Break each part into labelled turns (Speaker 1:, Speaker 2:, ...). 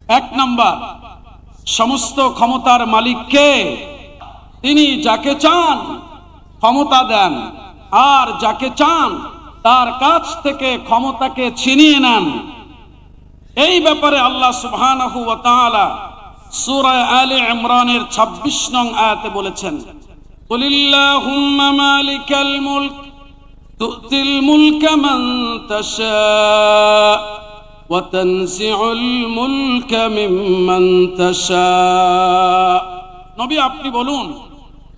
Speaker 1: এক নাম্বার, সমস্ত ক্ষমতার মালিক কে? তিনি যাকে চান ক্ষমতা দেন, আর যাকে চান তার কাছ থেকে ক্ষমতাকে ছিনিয়ে নেন। এই ব্যাপারে আল্লাহ সুবহানাহু ওয়া তাআলা সূরা আলে ইমরানের 26 নং আয়াতে বলেছেন, কুলিল্লাহুম্মা মালিকাল মুলক তুতিল মুলকা মান তাশা ওয়া তানজিউল মুলকা মিম্মান তাশা। নবী আপনি বলুন,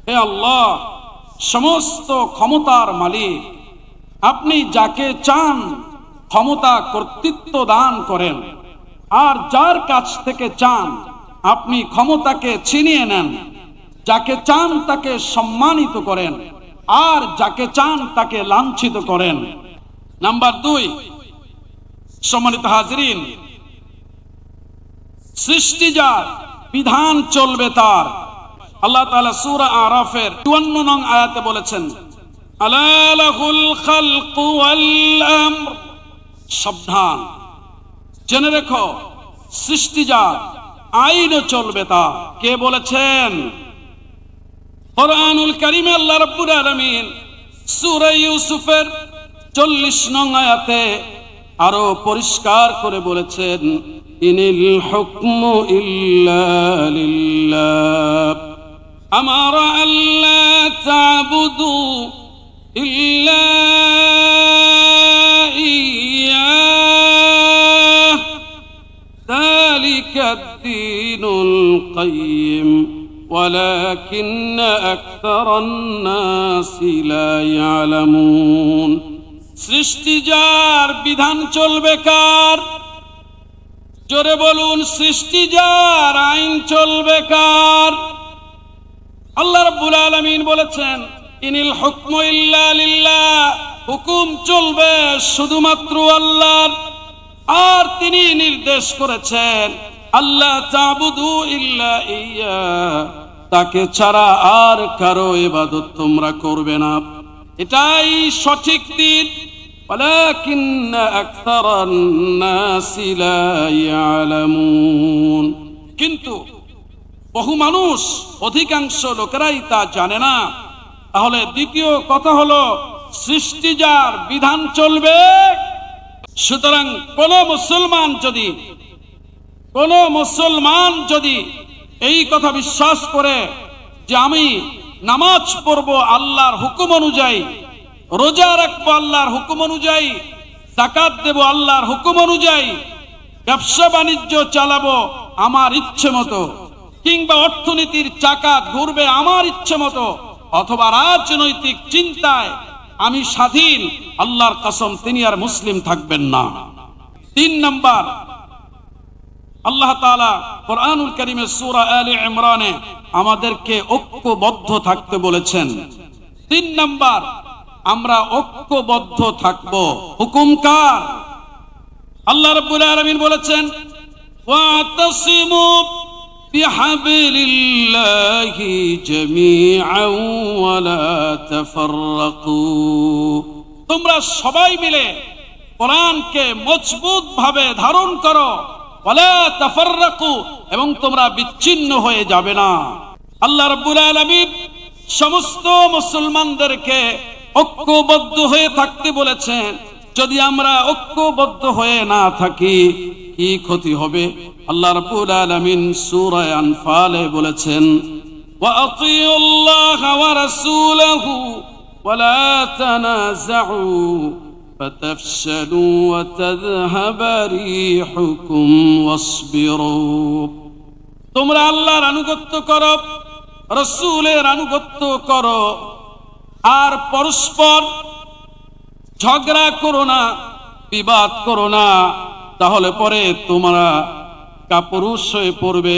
Speaker 1: হে আল্লাহ, সমস্ত ক্ষমতার মালিক, আপনি যাকে চান ক্ষমতা কর্তৃত্ব দান করেন, আর যার কাছ থেকে চান আপনি ক্ষমতাকে ছিনিয়ে নেন। যাকে চান তাকে সম্মানিত করেন, আর যাকে চান তাকে লাঞ্ছিত করেন। নাম্বার 2, সম্মানিত হাজরিন, সৃষ্টি যার, বিধান চলবে তার। আল্লাহ তাআলা সূরা আরাফের 54 নং আয়াতে বলেছেন, আলা লাহুল খালকু ওয়াল আমর। সাবধান, জেনে রেখো, সৃষ্টি যার, আইনও চলবে তার। কে বলেছেন? কোরআনুল কারীমে আল্লাহ রাব্বুল আলামিন সূরা ইউসুফের 40 নং আয়াতে আরো পরিষ্কার করে বলেছেন, ইনিল হুকমু ইল্লা লিল্লাহ আমারা আল্লা তা'বুদু ইল্লা ইয়্যাহ যালিকাদ দীনুল কাইয়্যিম ওয়ালাকিন্না আকসারান নাসি লা ইয়ালামুন। সৃষ্টি যার, বিধান চলবে কার? জোরে বলুন, সৃষ্টি যার, আইন চলবে কার? আল্লাহ রাব্বুল আলামিন বলেছেন, ইনিল হুকমু ইল্লা লিল্লাহ, হুকুম চলবে শুধুমাত্র আল্লাহর। আর তিনি নির্দেশ করেছেন, আল্লাহ তা'বুদু ইল্লা ইয়্যা, তাকে ছাড়া আর কারো ইবাদত তোমরা করবে না। এটাই সঠিক দিন। ওয়ালাকিন্না আকসারান নাসি লা ইয়ালামুন। কিন্তু বহু মানুষ, অধিকাংশ লোকেরাই তা জানে না। তাহলে দ্বিতীয় কথা হলো, সৃষ্টি যার, বিধান চলবে। সুতরাং কোন মুসলমান যদি এই কথা বিশ্বাস করে যে আমি নামাজ পড়বো আল্লাহর হুকুম অনুযায়ী, রোজা রাখবো আল্লাহর হুকুম অনুযায়ী, যাকাত দেব আল্লাহর হুকুম অনুযায়ী, ব্যবসা বাণিজ্য চালাবো আমার ইচ্ছে মতো, কিংবা অর্থনীতির চাকা ঘুরবে আমার ইচ্ছে মতো, অথবা রাজনৈতিক চিন্তায় আমি স্বাধীন, আল্লাহর কসম তিনি আর মুসলিম থাকবেন না। 3 নাম্বার, আল্লাহ তাআলা কোরআনুল কারীমের সূরা আলে ইমরানে আমাদেরকে ঐক্যবদ্ধ থাকতে বলেছেন। 3 নাম্বার, আমরা ঐক্যবদ্ধ থাকব। হুকুম কার? আল্লাহ রাব্বুল আলামিন বলেছেন, ওয়াতাসিমু বিহাবলিল্লাহি জামিআন ওয়া লা তাফাররাকু। তোমরা সবাই মিলে কোরআনকে মজবুত ভাবে ধারণ করো, ওয়ালা তাফাররাকু, এবং তোমরা বিচ্ছিন্ন হয়ে যাবে না। আল্লাহ রাব্বুল আলামিন সমস্ত মুসলমানদেরকে ঐক্যবদ্ধ হয়ে থাকতে বলেছেন। যদি আমরা ঐক্যবদ্ধ হয়ে না থাকি কি ক্ষতি হবে? আল্লাহ রাব্বুল আলামিন সূরা আনফালে বলেছেন, ওয়া আতিউল্লাহা ওয়া রাসূলাহু ওয়া লা তানাযাউ ফাতাফশালু ওয়া তাযহাবা রিহুকুম ওয়াসবিরু। তোমরা আল্লাহর আনুগত্য করো, রাসূলের আনুগত্য করো, আর পরস্পর ঝগড়া করো না, বিবাদ করো না, তাহলে পরে তোমরা কাপুরুষ হয়ে পড়বে,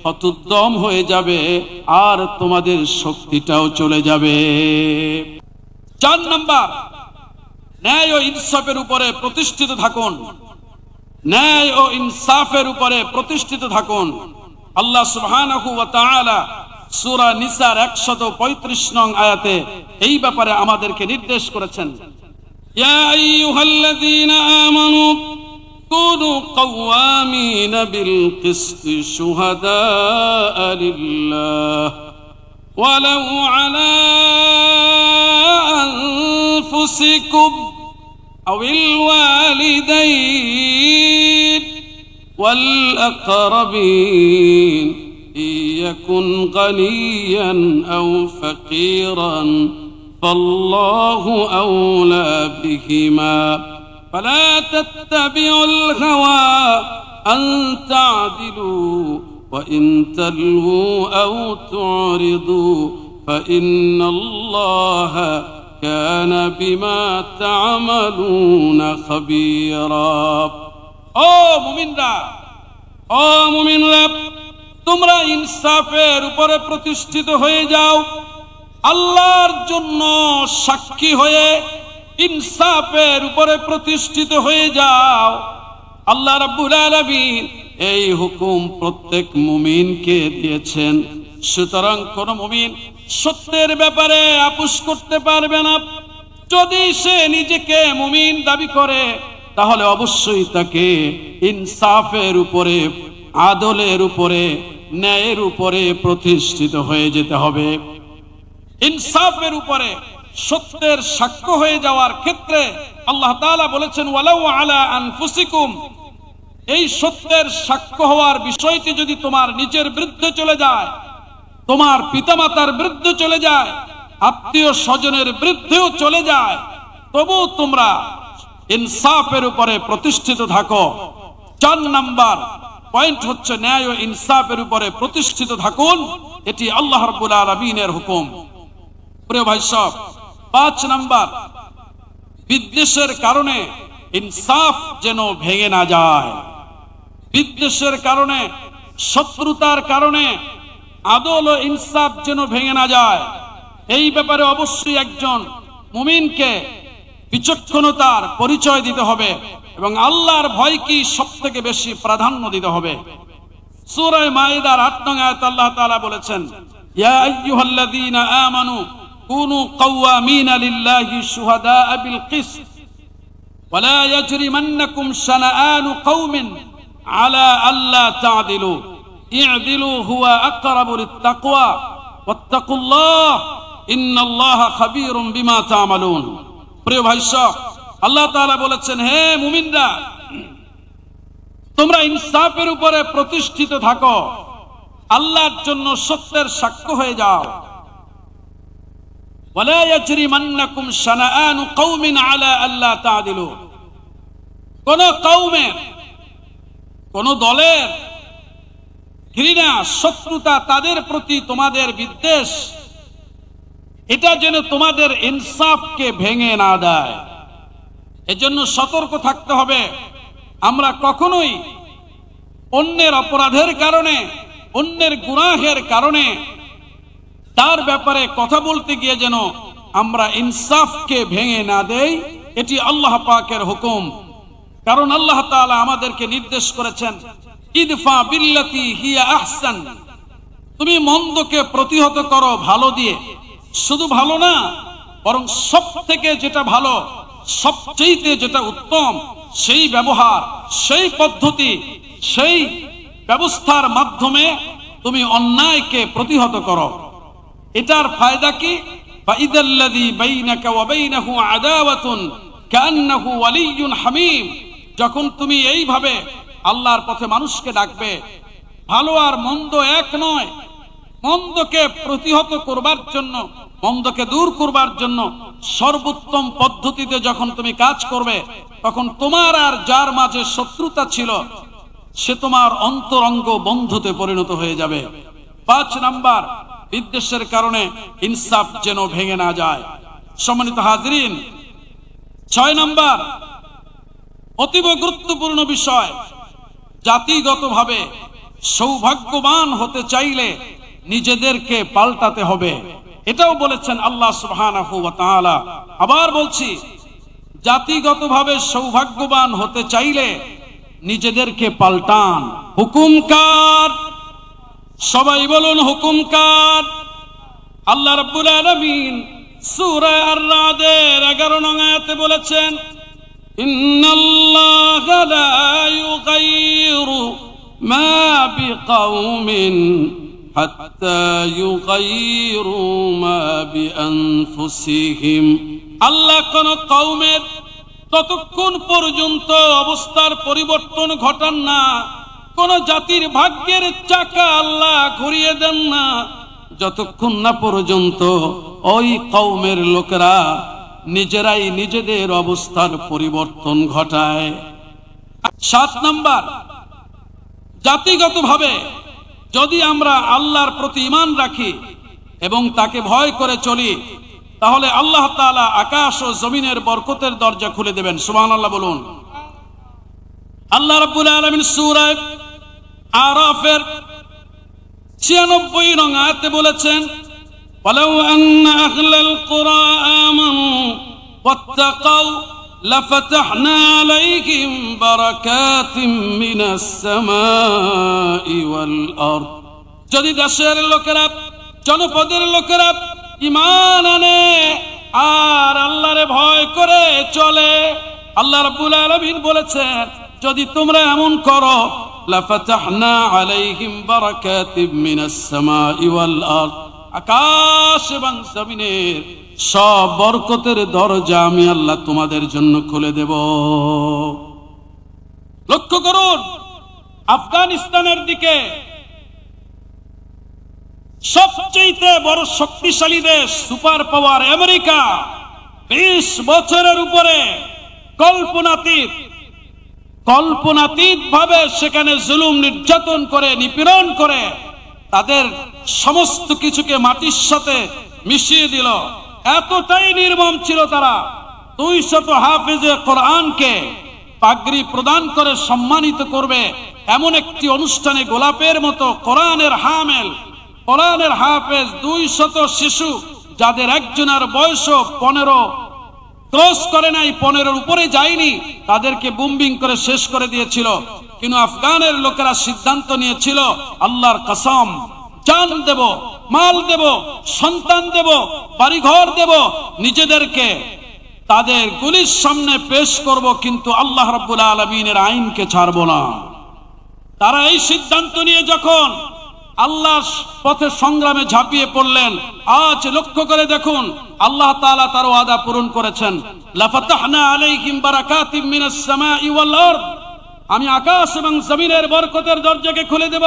Speaker 1: হতোদ্যম হয়ে যাবে, আর তোমাদের শক্তিটাও চলে যাবে। 4 নাম্বার, ন্যায় ও ইনসাফের উপরে প্রতিষ্ঠিত থাকুন। ন্যায় ও ইনসাফের উপরে প্রতিষ্ঠিত থাকুন। আল্লাহ সুবহানাহু ওয়া তাআলা সূরা নিসার 135 নং আয়াতে এই ব্যাপারে আমাদেরকে নির্দেশ করেছেন, ইয়া আইয়ুহাল্লাযীনা আমানু كونوا قوامين بالقسط شهداء لله ولو على أنفسكم أو الوالدين والأقربين إن يكن غنيا أو فقيرا فالله أولى بهما فلا تتبعوا الهوى أن تعدلوا وإن تلووا أو تعرضوا فإن الله كان بما تعملون خبيرا ও মুমিনরা তোমরা ইনসাফের উপরে প্রতিষ্ঠিত হয়ে যাও আল্লাহর জন্য সাক্ষী হয়ে ইনসাফের উপরে প্রতিষ্ঠিত হয়ে যাও আল্লাহ রাব্বুল আলামিন এই হুকুম প্রত্যেক মুমিনকে দিয়েছেন সুতরাং কোন মুমিন সত্যের ব্যাপারে আপোষ করতে পারবে না যদি সে নিজেকে মুমিন দাবি করে তাহলে অবশ্যই তাকে ইনসাফের উপরে আদলের উপরে ন্যায়ের উপরে প্রতিষ্ঠিত হয়ে যেতে হবে ইনসাফের উপরে সত্যের সাক্ষ্য হয়ে যাওয়ার ক্ষেত্রে আল্লাহ তাআলা বলেছেন ওয়ালাউ আলা আনফুসিকুম এই সত্যের সাক্ষ্য হওয়ার বিষয়টি যদি তোমার নিজের বিরুদ্ধে চলে যায় তোমার পিতামাতার বিরুদ্ধে চলে যায় আত্মীয় স্বজনের বিরুদ্ধেও চলে যায় তবু তোমরা ইনসাফের উপরে প্রতিষ্ঠিত থাকো 4 নাম্বার পয়েন্ট হচ্ছে ন্যায় ও ইনসাফের উপরে প্রতিষ্ঠিত থাকুন এটি আল্লাহ রাব্বুল আলামিনের হুকুম প্রিয় ভাই সব 5 নাম্বার বিদ্বেষের কারণে ইনসাফ যেন ভেঙে না যায় বিদ্বেষের কারণে শত্রুতার কারণে আদল ও ইনসাফ যেন ভেঙে না যায় এই ব্যাপারে অবশ্যই একজন মুমিনকে বিচক্ষণতার পরিচয় দিতে হবে এবং আল্লাহর ভয় কি সবথেকে বেশি প্রাধান্য দিতে হবে সূরা মাইদার 8 নং আয়াতে আল্লাহ তাআলা বলেছেন ইয়া আইয়ুহাল্লাযীনা আমানু কুনু কাওয়ামিনা লিল্লাহি শুহাদাআ বিল কিসত ওয়া লা ইয়াজরিমান্নাকুম শানাআনু কওমিন আলা আল্লা তা'দিলু ই'দিলু হুয়া আকরাবু লিত-তাকওয়া ওয়াত্তাকুল্লাহ ইন্নাল্লাহা খাবীরুম বিমা তা'মালুন প্রিয় ভাই সব আল্লাহ তাআলা বলেছেন হে মুমিনরা তোমরা ইনসাফের উপরে প্রতিষ্ঠিত থাকো আল্লাহর জন্য সত্যের সাক্ষ্য হয়ে যাও ওয়ালা ইয়াজরিমান্নাকুম শানাআনু কওমিন আলা আল্লা তা'দিলু কোন কওমের কোন দলের ঘৃণা শত্রুতা তাদের প্রতি তোমাদের বিদ্বেষ এটা যেন তোমাদের ইনসাফকে ভেঙে না দেয় এজন্য সতর্ক থাকতে হবে আমরা কখনোই অন্যের অপরাধের কারণে অন্যের গুনাহের কারণে তার ব্যাপারে কথা বলতে গিয়ে যেন আমরা ইনসাফকে ভেঙে না দেই এটি আল্লাহ পাকের হুকুম কারণ আল্লাহ তাআলা আমাদেরকে নির্দেশ করেছেন ইদফা বিল্লাতি হিয়া আহসান তুমি মন্দকে প্রতিহত করো ভালো দিয়ে শুধু ভালো না বরং সবথেকে যেটা ভালো সবচেয়ে যেটা উত্তম সেই ব্যবহার সেই পদ্ধতি সেই ব্যবস্থার মাধ্যমে তুমি অন্যায়কে প্রতিহত করো এটার ফায়দা কি ফাইদাল্লাযী বাইনাকা ওয়া বাইনাহু আদাওয়াতুন কান্নাহু ওয়ালিয়্যুন হামীম যখন তুমি এইভাবে আল্লাহর পথে মানুষকে ডাকবে ভালো আর মন্দ এক নয় মন্দকে প্রতিহত করবার জন্য মন্দকে দূর করবার জন্য সর্বোত্তম পদ্ধতিতে যখন তুমি কাজ করবে তখন তোমার আর যার মাঝে শত্রুতা ছিল সে তোমার অন্তরঙ্গ বন্ধুতে পরিণত হয়ে যাবে 5 নাম্বার বিদ্বেষের কারণে ইনসাফ যেন ভেঙে না যায় সম্মানিত হাজিরিন 6 নাম্বার অতীব গুরুত্বপূর্ণ বিষয় জাতিগতভাবে সৌভাগ্যবান হতে চাইলে নিজেদেরকে পাল্টাতে হবে এটাও বলেছেন আল্লাহ সুবহানাহু ওয়া তাআলা আবার বলছি জাতিগতভাবে সৌভাগ্যবান হতে চাইলে নিজেদেরকে পাল্টান হুকুম কার সবাই বলুন হুকুম কার আল্লাহ রাব্বুল আলামিন সূরা আর-রাদের 11 নং আয়াতে বলেছেন ইন্নাল্লাহা লা ইউগাইয়িরু মা বিকাউমিন হাত্তা ইউগাইয়িরু মা বিআনফুসিহিম। আল্লাহ কোন কওমের ততক্ষণ পর্যন্ত অবস্থার পরিবর্তন ঘটান না, কোন জাতির ভাগ্যের চাকা আল্লাহ ঘুরিয়ে দেন না, যতক্ষণ না পর্যন্ত ওই কওমের লোকেরা নিজেরাই নিজেদের অবস্থার পরিবর্তন ঘটায়। 7 নাম্বার, জাতিগতভাবে যদি আমরা আল্লাহর প্রতি ঈমান রাখি এবং তাকে ভয় করে চলি, তাহলে আল্লাহ তাআলা আকাশ ও জমিনের বরকতের দরজা খুলে দেবেন। সুবহানাল্লাহ বলুন। আল্লাহ রাব্বুল আলামিন সূরা আরাফের 96 নং আয়াতে বলেছেন, ওয়ালাউ আন্না আহলাল কুরা আমানু ওয়াত্তাকাউ লাফাতাহনা আলাইহিম বারাকাতিম মিনাস সামাই ওয়াল আরদ। যদি দেশের লোকেরা, জনপদের লোকেরা ঈমান আনে আর আল্লাহরে ভয় করে চলে, আল্লাহ রাব্বুল আলামিন বলেছেন যদি তোমরা এমন করো, লাফাতাহনা আলাইহিম বারাকাতিম মিনাস সামাই ওয়াল আরদ, আকাশ এবং জমিনের সব বরকতের দরজা আমি আল্লাহ তোমাদের জন্য খুলে দেব। লক্ষ্য করুন, আফগানিস্তানের দিকে সবচেয়ে বড় শক্তিশালী দেশ, সুপার পাওয়ার আমেরিকা, 20 বছরের উপরে কল্পনাতীত ভাবে সেখানে জুলুম নির্যাতন করে, নিপীড়ন করে তাদের সমস্ত কিছুকে মাটির সাথে মিশিয়ে দিল। এতটাই নির্মম ছিল তারা। 200 হাফেজে কোরআনকে পাগড়ি প্রদান করে সম্মানিত করবে এমন একটি অনুষ্ঠানে গোলাপের মতো কোরআনের হাফেজ 200 শিশু, যাদের একজনের বয়স 15 ক্রস করে নাই, 15-এর উপরে যায়নি, তাদেরকে বুম্বিং করে শেষ করে দিয়েছিল। কিন্তু আফগানের লোকেরা সিদ্ধান্ত নিয়েছিল, আল্লাহর কসম, জান দেব, মাল দেব, সন্তান দেব, বাড়িঘর দেব, নিজেদেরকে তাদের গুলির সামনে পেশ করব, কিন্তু আল্লাহ রাব্বুল আলামিনের আইনকে ছাড়ব না। তারা এই সিদ্ধান্ত নিয়ে যখন আল্লাহর পথে সংগ্রামে ঝাঁপিয়ে পড়লেন, আজ লক্ষ্য করে দেখুন আল্লাহ তাআলা তার ওয়াদা পূরণ করেছেন। লাফাতাহনা আলাইহিম বারাকাতিম মিনাস সামাই ওয়াল আরদ, আমি আকাশ এবং জমিনের বরকতের দরজাকে খুলে দেব।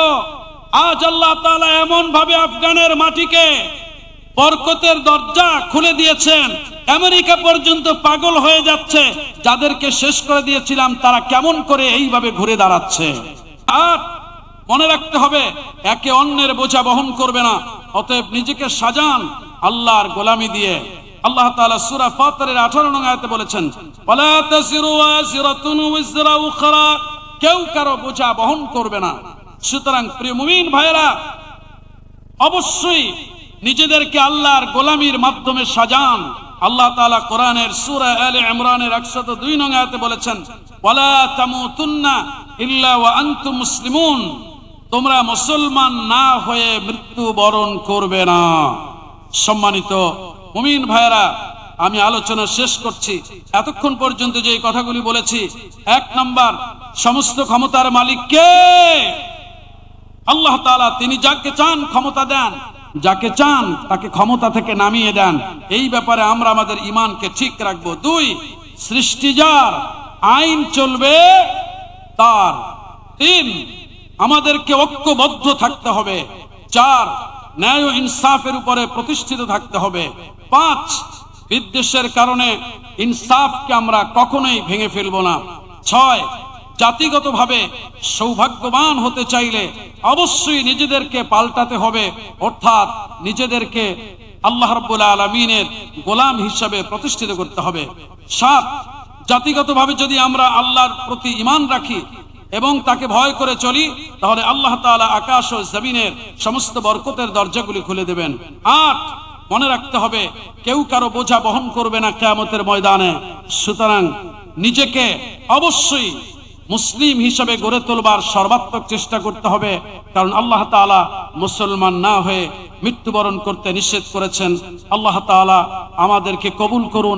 Speaker 1: আজ আল্লাহ তাআলা এমন ভাবে আফগানের মাটিকে বরকতের দরজা খুলে দিয়েছেন, আমেরিকা পর্যন্ত পাগল হয়ে যাচ্ছে। যাদেরকে শেষ করে দিয়েছিলাম তারা কেমন করে এইভাবে ঘুরে দাঁড়াচ্ছে। আর মনে রাখতে হবে, একে অন্যের বোঝা বহন করবে না। অতএব নিজেকে সাজান আল্লাহর গোলামি দিয়ে। আল্লাহ তাআলা সূরা ফাতিরের 18 নং আয়াতে বলেছেন, ওয়ালা তাসিরু ওয়াসিরাতুন উযরা উখরা, কেউ কারো বোঝা বহন করবে না। সুতরাং প্রিয় মুমিন ভাইরা, অবশ্যই নিজেদেরকে আল্লাহর গোলামির মাধ্যমে সাজান। আল্লাহ তাআলা কোরআনের সূরা আলে ইমরানের 102 নং আয়াতে বলেছেন, ওয়ালা তামুতুন্না ইল্লা ওয়া আনতুম মুসলিমুন, তোমরা মুসলমান না হয়ে মৃত্যু বরণ করবে না। সম্মানিত মুমিন ভাইরা, আমি আলোচনা শেষ করছি। এতক্ষণ পর্যন্ত যে কথাগুলি বলেছি, 1 নাম্বার, সমস্ত ক্ষমতার মালিক কে? আল্লাহ তাআলা। তিনি যাকে চান ক্ষমতা দেন, যাকে চান তাকে ক্ষমতা থেকে নামিয়ে দেন। এই ব্যাপারে আমরা আমাদের ঈমানকে ঠিক রাখবো। 2, সৃষ্টি যার, আইন চলবে তার। 3, আমাদেরকে ঐক্যবদ্ধ থাকতে হবে। 4, ন্যায় ও ইনসাফের উপরে প্রতিষ্ঠিত থাকতে হবে। 5, বিদ্বেষের কারণে ইনসাফকে আমরা কখনোই ভেঙে ফেলবো না। 6, জাতিগতভাবে সৌভাগ্যবান হতে চাইলে অবশ্যই নিজেদেরকে পাল্টাতে হবে, অর্থাৎ নিজেদেরকে আল্লাহ রাব্বুল আলামিনের গোলাম হিসাবে প্রতিষ্ঠিত করতে হবে। 7, জাতিগতভাবে যদি আমরা আল্লাহর প্রতি ঈমান রাখি এবং তাকে ভয় করে চলি, তাহলে আল্লাহ তাআলা আকাশ ও জমিনের সমস্ত বরকতের দরজাগুলি খুলে দেবেন। 8, মনে রাখতে হবে কেউ কারো বোঝা বহন করবে না কিয়ামতের ময়দানে। সুতরাং নিজেকে অবশ্যই মুসলিম হিসেবে গড়ে তোলবার সর্বাত্মক চেষ্টা করতে হবে, কারণ আল্লাহ তাআলা মুসলমান না হয়ে মৃত্যুবরণ করতে নিষেধ করেছেন। আল্লাহ তাআলা আমাদেরকে কবুল করুন।